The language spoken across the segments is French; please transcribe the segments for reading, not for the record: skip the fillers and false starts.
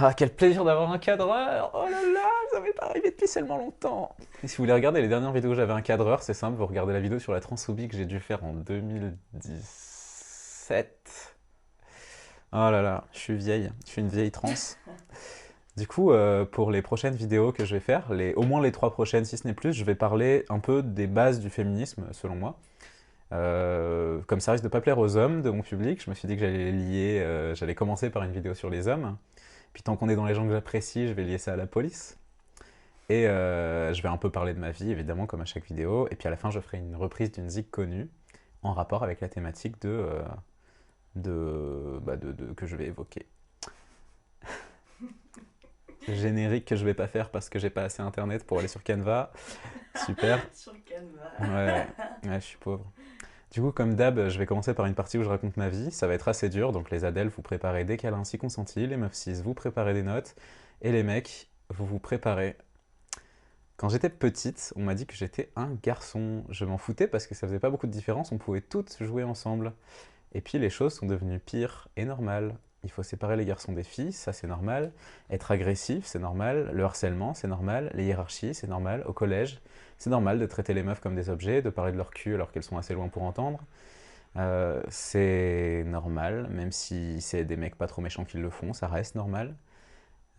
Ah, quel plaisir d'avoir un cadreur! Oh là là, ça m'est pas arrivé depuis tellement longtemps! Et si vous voulez regarder les dernières vidéos où j'avais un cadreur, c'est simple, vous regardez la vidéo sur la transphobie que j'ai dû faire en 2017. Oh là là, je suis vieille, je suis une vieille trans. Du coup, pour les prochaines vidéos que je vais faire, au moins les 3 prochaines si ce n'est plus, je vais parler un peu des bases du féminisme, selon moi. Comme ça risque de pas plaire aux hommes de mon public, je me suis dit que j'allais lier, j'allais commencer par une vidéo sur les hommes. Puis tant qu'on est dans les gens que j'apprécie, je vais lier ça à la police. Et je vais un peu parler de ma vie, évidemment, comme à chaque vidéo. Et puis à la fin, je ferai une reprise d'une zik connue en rapport avec la thématique que je vais évoquer. Générique que je vais pas faire parce que j'ai pas assez internet pour aller sur Canva. Super. Sur Canva. Ouais, ouais, je suis pauvre. Du coup, comme d'hab, je vais commencer par une partie où je raconte ma vie. Ça va être assez dur, donc les Adèles, vous préparez des câlins si consentis. Les meufs 6, vous préparez des notes. Et les mecs, vous vous préparez. Quand j'étais petite, on m'a dit que j'étais un garçon. Je m'en foutais parce que ça faisait pas beaucoup de différence, on pouvait toutes jouer ensemble. Et puis les choses sont devenues pires et normales. Il faut séparer les garçons des filles, ça c'est normal. Être agressif, c'est normal. Le harcèlement, c'est normal. Les hiérarchies, c'est normal. Au collège, c'est normal de traiter les meufs comme des objets, de parler de leur cul alors qu'elles sont assez loin pour entendre. C'est normal, même si c'est des mecs pas trop méchants qui le font, ça reste normal.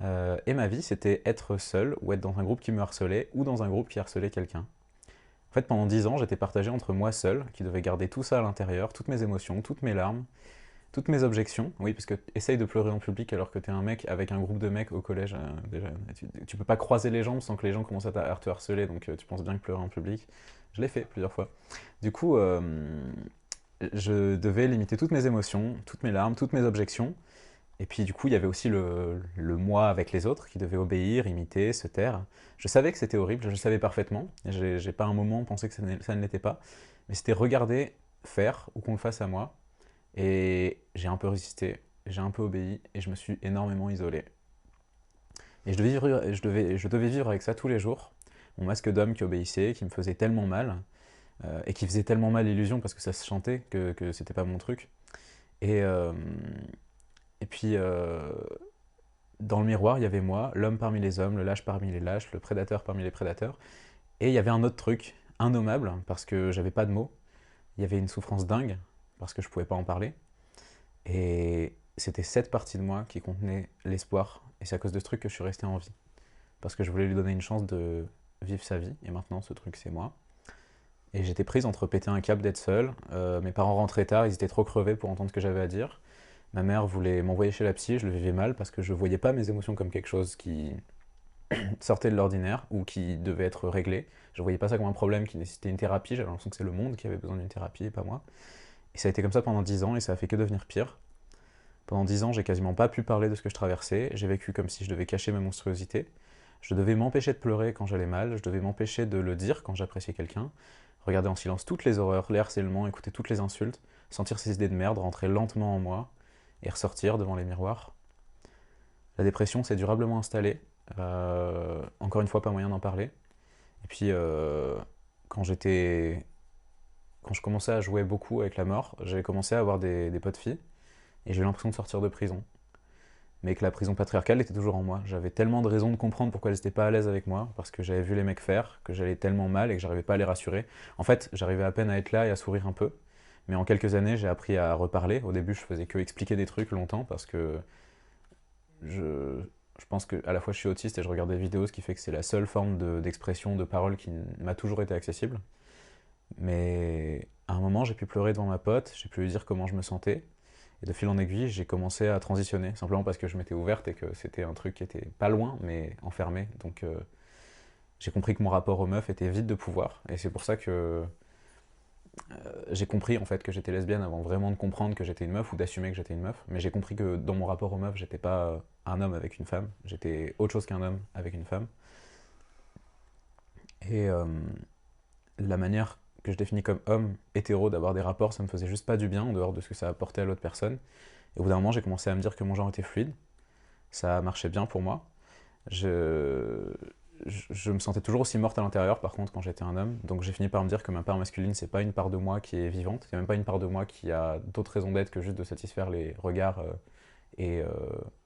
Et ma vie, c'était être seul ou être dans un groupe qui me harcelait ou dans un groupe qui harcelait quelqu'un. En fait, pendant 10 ans, j'étais partagé entre moi seul, qui devais garder tout ça à l'intérieur, toutes mes émotions, toutes mes larmes, toutes mes objections. Oui, parce que essaye de pleurer en public alors que t'es un mec avec un groupe de mecs au collège. Déjà, tu peux pas croiser les jambes sans que les gens commencent à te harceler, donc tu penses bien que pleurer en public. Je l'ai fait plusieurs fois. Du coup, je devais limiter toutes mes émotions, toutes mes larmes, toutes mes objections. Et puis du coup, il y avait aussi le moi avec les autres qui devait obéir, imiter, se taire. Je savais que c'était horrible, je le savais parfaitement. J'ai pas un moment pensé que ça ne l'était pas. Mais c'était regarder, faire ou qu'on le fasse à moi. Et j'ai un peu résisté, j'ai un peu obéi et je me suis énormément isolé. Et je devais vivre avec ça tous les jours. Mon masque d'homme qui obéissait, qui me faisait tellement mal, et qui faisait tellement mal l'illusion parce que ça se chantait que c'était pas mon truc. Et, euh, et puis, dans le miroir, il y avait moi, l'homme parmi les hommes, le lâche parmi les lâches, le prédateur parmi les prédateurs. Et il y avait un autre truc, innommable, parce que j'avais pas de mots. Il y avait une souffrance dingue, parce que je pouvais pas en parler. Et c'était cette partie de moi qui contenait l'espoir. Et c'est à cause de ce truc que je suis resté en vie. Parce que je voulais lui donner une chance de vivre sa vie. Et maintenant, ce truc, c'est moi. Et j'étais prise entre péter un câble d'être seule. Mes parents rentraient tard, ils étaient trop crevés pour entendre ce que j'avais à dire. Ma mère voulait m'envoyer chez la psy, je le vivais mal parce que je voyais pas mes émotions comme quelque chose qui sortait de l'ordinaire ou qui devait être réglé. Je voyais pas ça comme un problème qui nécessitait une thérapie, j'avais l'impression que c'est le monde qui avait besoin d'une thérapie et pas moi. Et ça a été comme ça pendant 10 ans et ça a fait que devenir pire. Pendant 10 ans, j'ai quasiment pas pu parler de ce que je traversais, j'ai vécu comme si je devais cacher ma monstruosité. Je devais m'empêcher de pleurer quand j'allais mal, je devais m'empêcher de le dire quand j'appréciais quelqu'un, regarder en silence toutes les horreurs, les harcèlements, écouter toutes les insultes, sentir ces idées de merde rentrer lentement en moi et ressortir devant les miroirs. La dépression s'est durablement installée. Encore une fois, pas moyen d'en parler. Et puis, quand j'étais, quand je commençais à jouer beaucoup avec la mort, j'ai commencé à avoir des potes filles et j'ai eu l'impression de sortir de prison. Mais que la prison patriarcale était toujours en moi. J'avais tellement de raisons de comprendre pourquoi elles n'étaient pas à l'aise avec moi, parce que j'avais vu les mecs faire, que j'allais tellement mal et que j'arrivais pas à les rassurer. En fait, j'arrivais à peine à être là et à sourire un peu. Mais en quelques années, j'ai appris à reparler. Au début, je faisais que expliquer des trucs longtemps parce que je, je pense que à la fois je suis autiste et je regarde des vidéos, ce qui fait que c'est la seule forme d'expression, de parole qui m'a toujours été accessible. Mais à un moment, j'ai pu pleurer devant ma pote, j'ai pu lui dire comment je me sentais. Et de fil en aiguille, j'ai commencé à transitionner, simplement parce que je m'étais ouverte et que c'était un truc qui était pas loin, mais enfermé. Donc j'ai compris que mon rapport aux meufs était vide de pouvoir. Et c'est pour ça que j'ai compris en fait que j'étais lesbienne avant vraiment de comprendre que j'étais une meuf ou d'assumer que j'étais une meuf. Mais j'ai compris que dans mon rapport aux meufs, j'étais pas un homme avec une femme, j'étais autre chose qu'un homme avec une femme. Et la manière que je définis comme homme hétéro d'avoir des rapports, ça me faisait juste pas du bien en dehors de ce que ça apportait à l'autre personne. Et au bout d'un moment, j'ai commencé à me dire que mon genre était fluide. Ça marchait bien pour moi. Je, je me sentais toujours aussi morte à l'intérieur, par contre, quand j'étais un homme. Donc j'ai fini par me dire que ma part masculine, c'est pas une part de moi qui est vivante. Il n'y a même pas une part de moi qui a d'autres raisons d'être que juste de satisfaire les regards et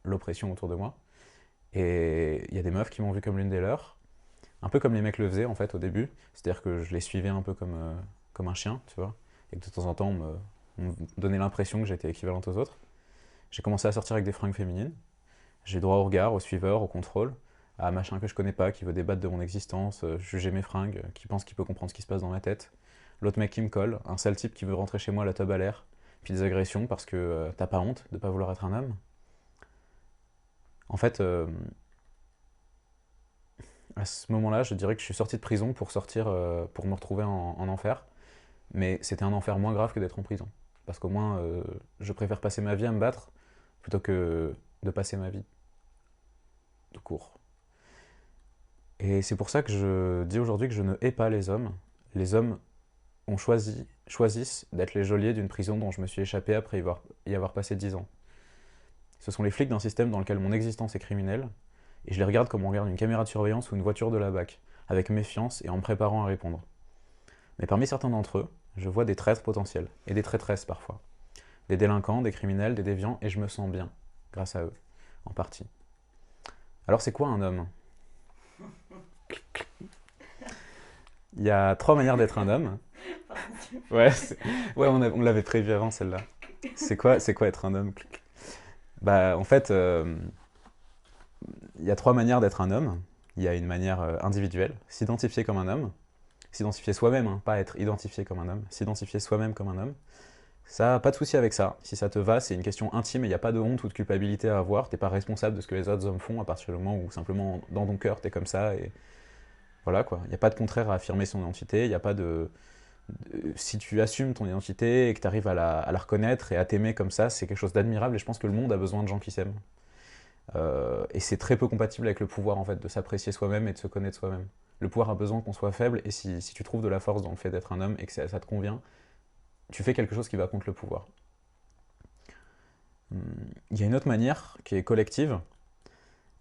l'oppression autour de moi. Et il y a des meufs qui m'ont vu comme l'une des leurs, un peu comme les mecs le faisaient en fait au début, c'est-à-dire que je les suivais un peu comme un chien, tu vois, et que de temps en temps on me donnait l'impression que j'étais équivalente aux autres. J'ai commencé à sortir avec des fringues féminines, j'ai droit au regard, au suiveur, au contrôle, à un machin que je connais pas, qui veut débattre de mon existence, juger mes fringues, qui pense qu'il peut comprendre ce qui se passe dans ma tête. L'autre mec qui me colle, un sale type qui veut rentrer chez moi la teub à l'air, puis des agressions parce que t'as pas honte de pas vouloir être un homme. En fait, à ce moment-là, je dirais que je suis sorti de prison pour sortir, pour me retrouver en enfer. Mais c'était un enfer moins grave que d'être en prison. Parce qu'au moins, je préfère passer ma vie à me battre plutôt que de passer ma vie de court. Et c'est pour ça que je dis aujourd'hui que je ne hais pas les hommes. Les hommes choisissent d'être les geôliers d'une prison dont je me suis échappé après y avoir passé 10 ans. Ce sont les flics d'un système dans lequel mon existence est criminelle, et je les regarde comme on regarde une caméra de surveillance ou une voiture de la BAC, avec méfiance et en me préparant à répondre. Mais parmi certains d'entre eux, je vois des traîtres potentiels, et des traîtresses parfois. Des délinquants, des criminels, des déviants, et je me sens bien, grâce à eux, en partie. Alors c'est quoi un homme? Il y a 3 manières d'être un homme. Ouais, ouais on l'avait prévu avant celle-là. C'est quoi être un homme? Bah en fait, il y a 3 manières d'être un homme. Il y a une manière individuelle, s'identifier comme un homme, s'identifier soi-même, hein, pas être identifié comme un homme, s'identifier soi-même comme un homme. Ça, pas de souci avec ça. Si ça te va, c'est une question intime et il n'y a pas de honte ou de culpabilité à avoir. T'es pas responsable de ce que les autres hommes font à partir du moment où simplement dans ton cœur t'es comme ça et voilà quoi. Il n'y a pas de contraire à affirmer son identité, il n'y a pas si tu assumes ton identité et que tu arrives à la reconnaître et à t'aimer comme ça, c'est quelque chose d'admirable et je pense que le monde a besoin de gens qui s'aiment. Et c'est très peu compatible avec le pouvoir en fait, de s'apprécier soi-même et de se connaître soi-même. Le pouvoir a besoin qu'on soit faible et si tu trouves de la force dans le fait d'être un homme et que ça te convient, tu fais quelque chose qui va contre le pouvoir. Il y a une autre manière qui est collective.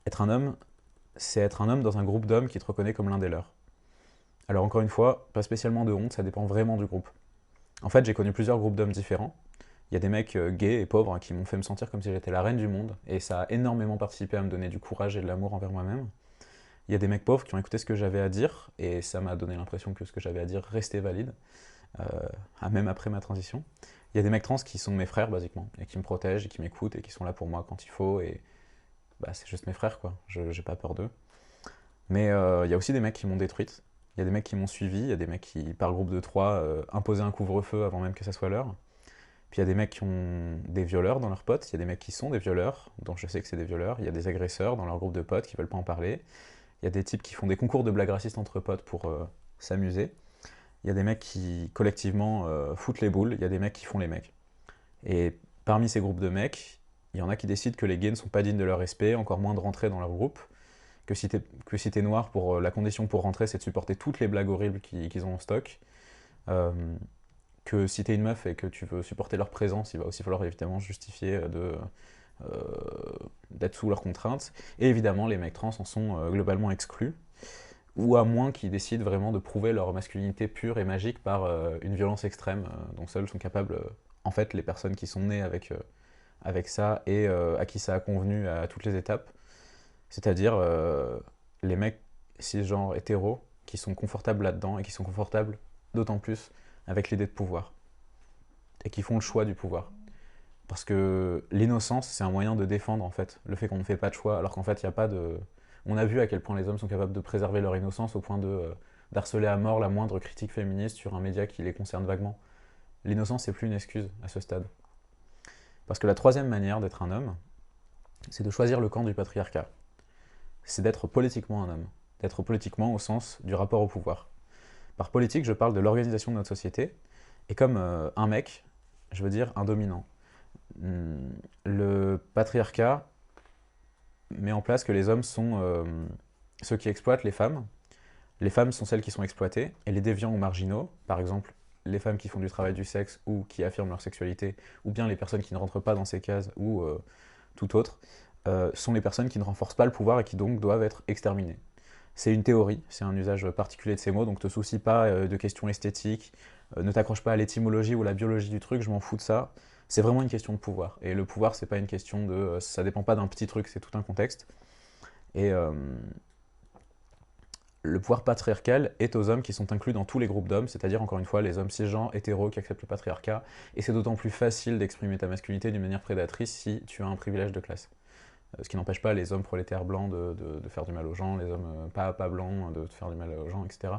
Être un homme, c'est être un homme dans un groupe d'hommes qui te reconnaît comme l'un des leurs. Alors encore une fois, pas spécialement de honte, ça dépend vraiment du groupe. En fait, j'ai connu plusieurs groupes d'hommes différents. Il y a des mecs gays et pauvres qui m'ont fait me sentir comme si j'étais la reine du monde, et ça a énormément participé à me donner du courage et de l'amour envers moi-même. Il y a des mecs pauvres qui ont écouté ce que j'avais à dire, et ça m'a donné l'impression que ce que j'avais à dire restait valide, même après ma transition. Il y a des mecs trans qui sont mes frères, basiquement, et qui me protègent, et qui m'écoutent, et qui sont là pour moi quand il faut, et bah, c'est juste mes frères, quoi. J'ai pas peur d'eux. Mais il y a aussi des mecs qui m'ont détruite. Il y a des mecs qui m'ont suivi, il y a des mecs qui, par groupe de 3, imposaient un couvre-feu avant même que ça soit l'heure. Puis il y a des mecs qui ont des violeurs dans leurs potes, il y a des mecs qui sont des violeurs, dont je sais que c'est des violeurs, il y a des agresseurs dans leur groupe de potes qui veulent pas en parler, il y a des types qui font des concours de blagues racistes entre potes pour s'amuser, il y a des mecs qui collectivement foutent les boules, il y a des mecs qui font les mecs. Et parmi ces groupes de mecs, il y en a qui décident que les gays ne sont pas dignes de leur respect, encore moins de rentrer dans leur groupe, que si t'es noir, la condition pour rentrer c'est de supporter toutes les blagues horribles qu'ils ont en stock. Euh, que si t'es une meuf et que tu veux supporter leur présence, il va aussi falloir évidemment justifier d'être sous leurs contraintes. Et évidemment, les mecs trans en sont globalement exclus, ou à moins qu'ils décident vraiment de prouver leur masculinité pure et magique par une violence extrême, dont seules sont capables, en fait, les personnes qui sont nées avec ça et à qui ça a convenu à toutes les étapes. C'est-à-dire les mecs cisgenres hétéros qui sont confortables là-dedans et qui sont confortables d'autant plus avec l'idée de pouvoir et qui font le choix du pouvoir. Parce que l'innocence, c'est un moyen de défendre en fait le fait qu'on ne fait pas de choix, alors qu'en fait, il n'y a pas de. On a vu à quel point les hommes sont capables de préserver leur innocence au point d'harceler à mort la moindre critique féministe sur un média qui les concerne vaguement. L'innocence, c'est plus une excuse à ce stade. Parce que la troisième manière d'être un homme, c'est de choisir le camp du patriarcat. C'est d'être politiquement un homme. D'être politiquement au sens du rapport au pouvoir. Par politique, je parle de l'organisation de notre société, et comme un mec, je veux dire un dominant. Le patriarcat met en place que les hommes sont ceux qui exploitent les femmes sont celles qui sont exploitées, et les déviants ou marginaux, par exemple les femmes qui font du travail du sexe ou qui affirment leur sexualité, ou bien les personnes qui ne rentrent pas dans ces cases ou tout autre, sont les personnes qui ne renforcent pas le pouvoir et qui donc doivent être exterminées. C'est une théorie, c'est un usage particulier de ces mots, donc te soucie pas de questions esthétiques, ne t'accroche pas à l'étymologie ou la biologie du truc, je m'en fous de ça. C'est vraiment une question de pouvoir. Et le pouvoir, c'est pas une question de. Ça dépend pas d'un petit truc, c'est tout un contexte. Et le pouvoir patriarcal est aux hommes qui sont inclus dans tous les groupes d'hommes, c'est-à-dire encore une fois les hommes cisgenres, hétéros qui acceptent le patriarcat, et c'est d'autant plus facile d'exprimer ta masculinité d'une manière prédatrice si tu as un privilège de classe. Ce qui n'empêche pas les hommes prolétaires blancs de faire du mal aux gens, les hommes pas blancs de faire du mal aux gens, etc.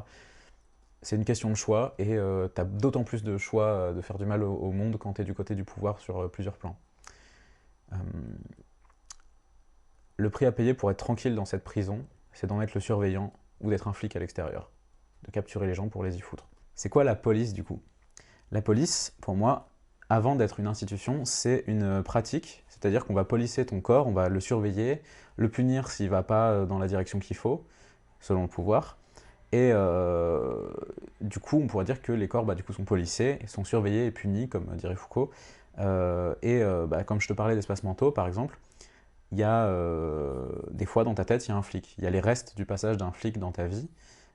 C'est une question de choix, et tu as d'autant plus de choix de faire du mal au monde quand tu es du côté du pouvoir sur plusieurs plans. Euh, le prix à payer pour être tranquille dans cette prison, c'est d'en être le surveillant ou d'être un flic à l'extérieur, de capturer les gens pour les y foutre. C'est quoi la police du coup? La police, pour moi, avant d'être une institution, c'est une pratique, c'est-à-dire qu'on va policer ton corps, on va le surveiller, le punir s'il ne va pas dans la direction qu'il faut, selon le pouvoir, et du coup, on pourrait dire que les corps du coup, sont policés, sont surveillés et punis, comme dirait Foucault. Comme je te parlais d'espaces mentaux, par exemple, il y a des fois dans ta tête, il y a un flic. Il y a les restes du passage d'un flic dans ta vie,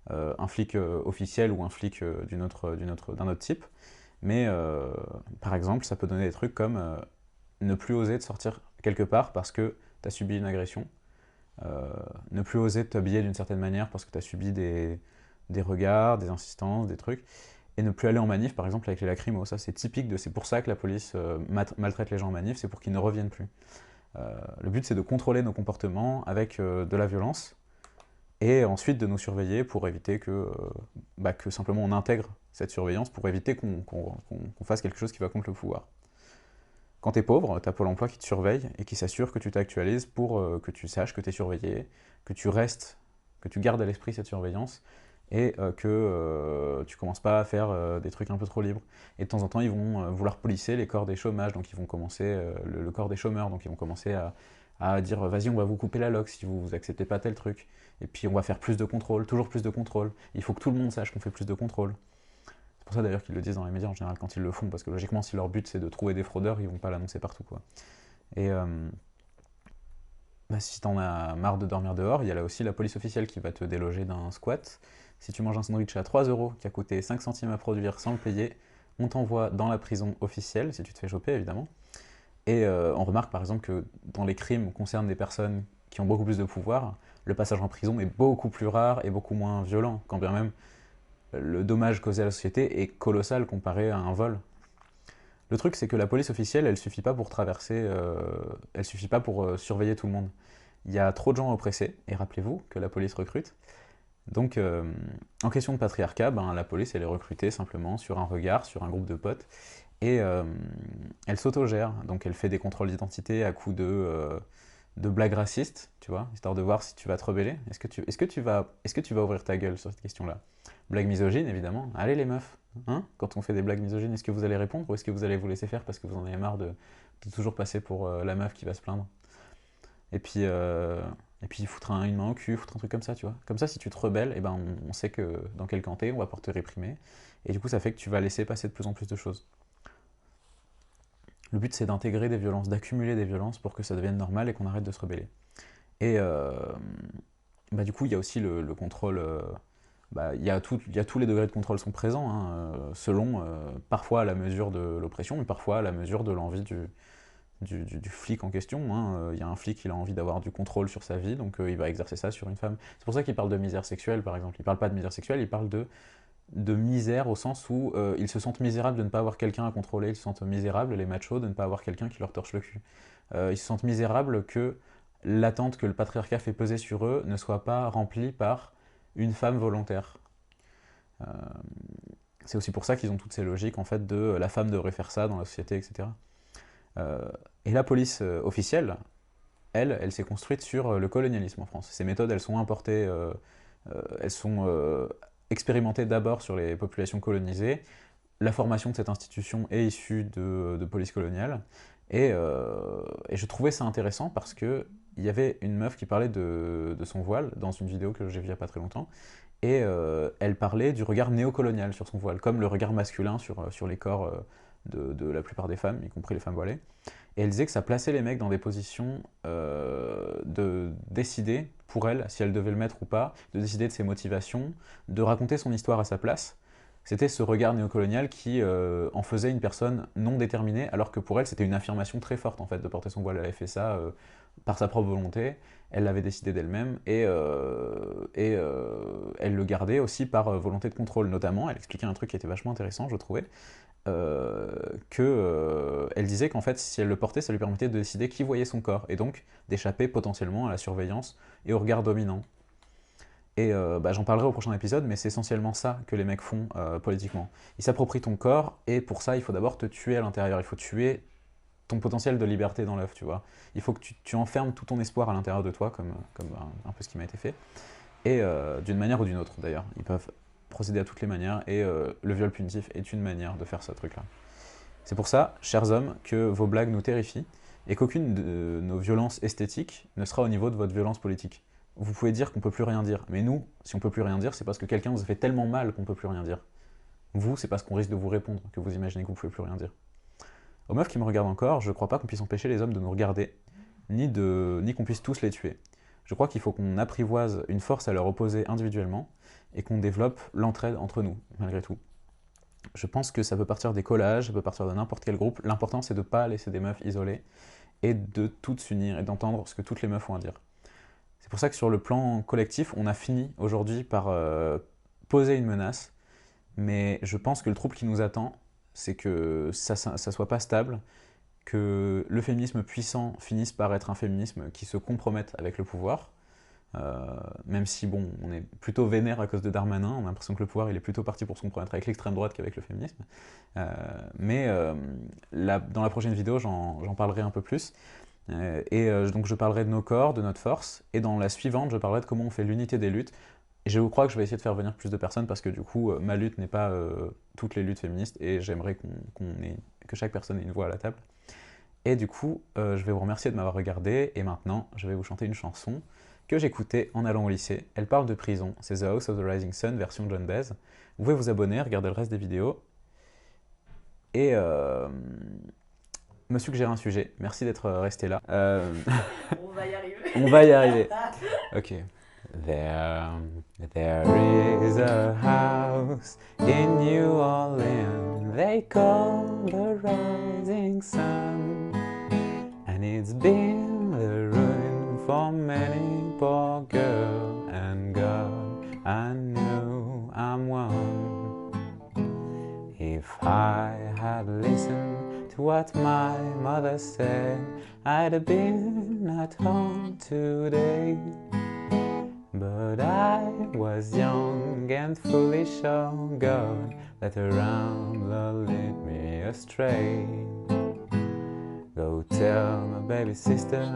un flic officiel ou un flic d'un autre type. Mais par exemple, ça peut donner des trucs comme ne plus oser de sortir quelque part parce que tu as subi une agression, ne plus oser de t'habiller d'une certaine manière parce que tu as subi des regards, des insistances, des trucs, et ne plus aller en manif par exemple avec les lacrymos. Ça c'est typique c'est pour ça que la police maltraite les gens en manif, c'est pour qu'ils ne reviennent plus. Le but c'est de contrôler nos comportements avec de la violence, et ensuite de nous surveiller pour éviter que simplement on intègre cette surveillance, pour éviter qu'on fasse quelque chose qui va contre le pouvoir. Quand t'es pauvre, t'as Pôle emploi qui te surveille et qui s'assure que tu t'actualises pour que tu saches que t'es surveillé, que tu restes, que tu gardes à l'esprit cette surveillance, et que tu commences pas à faire des trucs un peu trop libres. Et de temps en temps, ils vont vouloir policer les corps des chômages, donc ils vont commencer, le corps des chômeurs, donc ils vont commencer à dire vas-y, on va vous couper la loque si vous acceptez pas tel truc. Et puis on va faire plus de contrôle, toujours plus de contrôle. Il faut que tout le monde sache qu'on fait plus de contrôle. C'est pour ça d'ailleurs qu'ils le disent dans les médias en général quand ils le font, parce que logiquement, si leur but c'est de trouver des fraudeurs, ils vont pas l'annoncer partout, quoi. Et si t'en as marre de dormir dehors, il y a là aussi la police officielle qui va te déloger d'un squat. Si tu manges un sandwich à 3 euros qui a coûté 5 centimes à produire sans le payer, on t'envoie dans la prison officielle, si tu te fais choper évidemment. Et on remarque par exemple que dans les crimes concernent des personnes qui ont beaucoup plus de pouvoir, le passage en prison est beaucoup plus rare et beaucoup moins violent, quand bien même le dommage causé à la société est colossal comparé à un vol. Le truc, c'est que la police officielle, elle suffit pas pour elle suffit pas pour surveiller tout le monde. Il y a trop de gens oppressés, et rappelez-vous que la police recrute. Donc, en question de patriarcat, la police, elle est recrutée simplement sur un regard, sur un groupe de potes, et elle s'autogère. Donc, elle fait des contrôles d'identité à coups de blagues racistes, tu vois, histoire de voir si tu vas te rebeller. Est-ce que tu vas ouvrir ta gueule sur cette question-là? Blagues misogynes, évidemment. Allez les meufs, hein? Quand on fait des blagues misogynes, est-ce que vous allez répondre ou est-ce que vous allez vous laisser faire parce que vous en avez marre de toujours passer pour la meuf qui va se plaindre? Et puis, foutre une main au cul, foutre un truc comme ça, tu vois. Comme ça, si tu te rebelles, on sait que dans quel camp t'es, on va pouvoir te réprimer. Et du coup, ça fait que tu vas laisser passer de plus en plus de choses. Le but, c'est d'intégrer des violences, d'accumuler des violences pour que ça devienne normal et qu'on arrête de se rebeller. Et du coup, il y a aussi le contrôle. Il y a tous les degrés de contrôle sont présents, hein, selon parfois à la mesure de l'oppression, mais parfois à la mesure de l'envie du flic en question. Hein. Il y a un flic, il a envie d'avoir du contrôle sur sa vie, donc il va exercer ça sur une femme. C'est pour ça qu'il parle de misère sexuelle, par exemple. Il parle pas de misère sexuelle, il parle de misère au sens où ils se sentent misérables de ne pas avoir quelqu'un à contrôler, ils se sentent misérables, les machos, de ne pas avoir quelqu'un qui leur torche le cul. Ils se sentent misérables que l'attente que le patriarcat fait peser sur eux ne soit pas remplie par une femme volontaire. Euh, c'est aussi pour ça qu'ils ont toutes ces logiques en fait de la femme devrait faire ça dans la société, etc. Et la police officielle, elle s'est construite sur le colonialisme en France. Ces méthodes, elles sont importées, elles sont expérimentées d'abord sur les populations colonisées. La formation de cette institution est issue de police coloniale. Et je trouvais ça intéressant parce que il y avait une meuf qui parlait de son voile dans une vidéo que j'ai vue il n'y a pas très longtemps. Et elle parlait du regard néocolonial sur son voile, comme le regard masculin sur les corps de la plupart des femmes, y compris les femmes voilées. Et elle disait que ça plaçait les mecs dans des positions de décider pour elle si elle devait le mettre ou pas, de décider de ses motivations, de raconter son histoire à sa place. C'était ce regard néocolonial qui en faisait une personne non déterminée, alors que pour elle c'était une affirmation très forte en fait de porter son voile. Elle avait fait ça par sa propre volonté, elle l'avait décidé d'elle-même, elle le gardait aussi par volonté de contrôle, notamment, elle expliquait un truc qui était vachement intéressant, je trouvais, elle disait qu'en fait, si elle le portait, ça lui permettait de décider qui voyait son corps, et donc d'échapper potentiellement à la surveillance et au regard dominant. Et j'en parlerai au prochain épisode, mais c'est essentiellement ça que les mecs font politiquement. Ils s'approprient ton corps, et pour ça, il faut d'abord te tuer à l'intérieur, il faut tuer ton potentiel de liberté dans l'œuf, tu vois. Il faut que tu enfermes tout ton espoir à l'intérieur de toi, comme un peu ce qui m'a été fait, et d'une manière ou d'une autre, d'ailleurs. Ils peuvent procéder à toutes les manières, et le viol punitif est une manière de faire ce truc-là. C'est pour ça, chers hommes, que vos blagues nous terrifient, et qu'aucune de nos violences esthétiques ne sera au niveau de votre violence politique. Vous pouvez dire qu'on peut plus rien dire, mais nous, si on peut plus rien dire, c'est parce que quelqu'un vous a fait tellement mal qu'on peut plus rien dire. Vous, c'est parce qu'on risque de vous répondre que vous imaginez que vous pouvez plus rien dire. Aux meufs qui me regardent encore, je crois pas qu'on puisse empêcher les hommes de nous regarder, ni qu'on puisse tous les tuer. Je crois qu'il faut qu'on apprivoise une force à leur opposer individuellement, et qu'on développe l'entraide entre nous, malgré tout. Je pense que ça peut partir des collages, ça peut partir de n'importe quel groupe. L'important, c'est de ne pas laisser des meufs isolées, et de toutes s'unir, et d'entendre ce que toutes les meufs ont à dire. C'est pour ça que sur le plan collectif, on a fini aujourd'hui par poser une menace, mais je pense que le trouble qui nous attend, c'est que ça soit pas stable, que le féminisme puissant finisse par être un féminisme qui se compromette avec le pouvoir, même si bon, on est plutôt vénère à cause de Darmanin, on a l'impression que le pouvoir il est plutôt parti pour se compromettre avec l'extrême droite qu'avec le féminisme. Dans la prochaine vidéo, j'en parlerai un peu plus. Donc je parlerai de nos corps, de notre force, et dans la suivante, je parlerai de comment on fait l'unité des luttes. Et je crois que je vais essayer de faire venir plus de personnes parce que du coup, ma lutte n'est pas toutes les luttes féministes, et j'aimerais que chaque personne ait une voix à la table. Et du coup, je vais vous remercier de m'avoir regardé, et maintenant, je vais vous chanter une chanson que j'écoutais en allant au lycée. Elle parle de prison, c'est The House of the Rising Sun, version John Baez. Vous pouvez vous abonner, regarder le reste des vidéos, et me suggérer un sujet. Merci d'être resté là. On va y arriver. On va y arriver. Ok. There is a house in New Orleans they call the Rising Sun, and it's been the ruin for many poor girl, and God, I know I'm one. If I had listened to what my mother said, I'd have been at home today. But I was young and foolish, oh God, let a rambler lead me astray. Go tell my baby sister,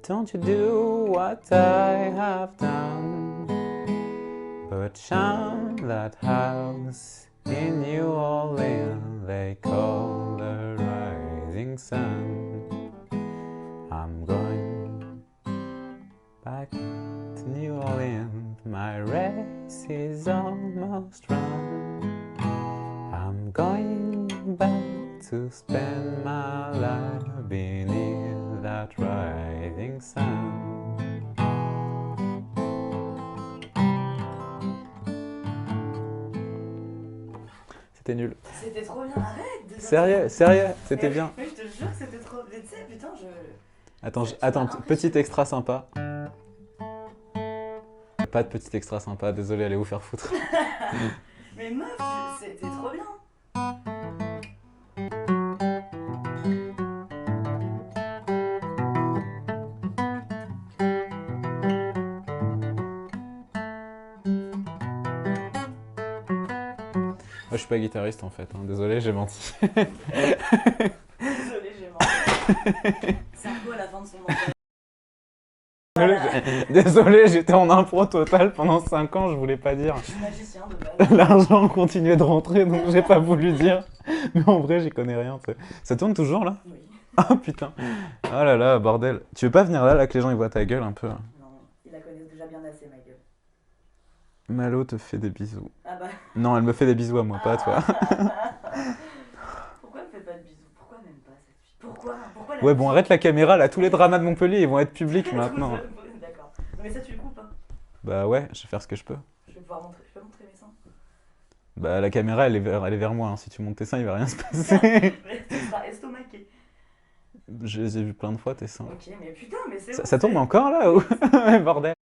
don't you do what I have done, but shun that house in New Orleans they call the Rising Sun. I'm going back to New Orleans, my race is almost run. I'm going back to spend my life beneath that rising sun. C'était nul. C'était trop bien, arrête de Sérieux, c'était bien. Mais je te jure que c'était trop... Mais tu sais, putain, Attends, petit extra sympa. Pas de petit extra sympa, désolé, allez vous faire foutre. Mais meuf, c'était trop bien. Moi je suis pas guitariste en fait, hein. Désolé, j'ai menti. Désolée, j'ai menti. C'est un peu à la fin de son mandat. Désolé, j'étais en impro total pendant 5 ans, je voulais pas dire. Je suis magicien de base. L'argent continuait de rentrer, donc j'ai pas voulu dire. Mais en vrai, j'y connais rien. T'sais. Ça tourne toujours là? Oui. Ah putain. Oh là là, bordel. Tu veux pas venir là que les gens ils voient ta gueule un peu? Non, ils la connaissent déjà bien assez, ma gueule. Malo te fait des bisous. Ah bah. Non, elle me fait des bisous à moi, pas à toi. Pourquoi elle me fait pas de bisous? Pourquoi même pas cette fille? Pourquoi Ouais, bon, arrête la caméra là, tous les dramas de Montpellier ils vont être publics maintenant. D'accord. Mais ça, tu le coupes, hein? Bah ouais, je vais faire ce que je peux. Je vais pouvoir montrer, je peux montrer mes seins. Bah la caméra elle est vers moi, hein. Si tu montes tes seins il va rien se passer. Mais tu seras estomaqué. Je les ai vus plein de fois, tes seins. Ok, mais putain, mais c'est Ça, bon, ça tourne c'est- encore là ou... Ouais, bordel.